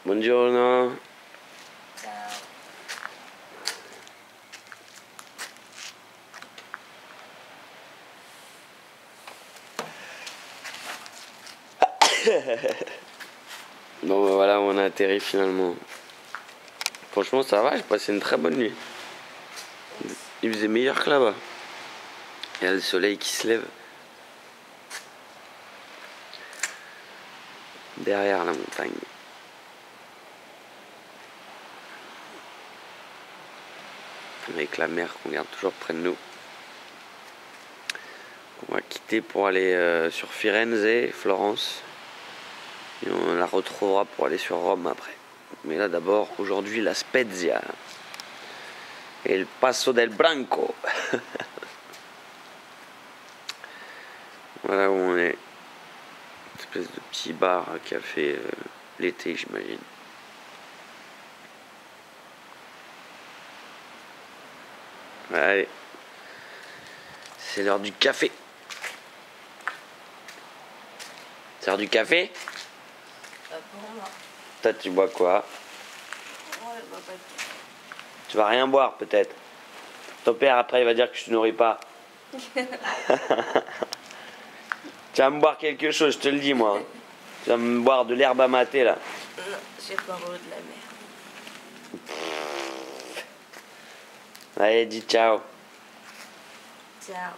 Buongiorno. Ciao. Bon bah voilà, on a atterri finalement. Franchement ça va, j'ai passé une très bonne nuit. Il faisait meilleur que là-bas. Il y a le soleil qui se lève. Derrière la montagne. Avec la mer qu'on garde toujours près de nous. On va quitter pour aller sur Firenze, Florence. Et on la retrouvera pour aller sur Rome après. Mais là d'abord, aujourd'hui, la Spezia. Et le Passo del Branco. Voilà où on est. Une espèce de petit bar à café l'été, j'imagine. Allez. C'est l'heure du café. C'est l'heure du café? Pas pour moi. Toi, tu bois quoi? Moi, je bois pas de café. Tu vas rien boire, peut-être. Ton père, après, il va dire que je te nourris pas. Tu vas me boire quelque chose, je te le dis, moi. Hein. Tu vas me boire de l'herbe à mater, là. Non, j'ai pas envie de la mer. Allez, dis ciao. Ciao.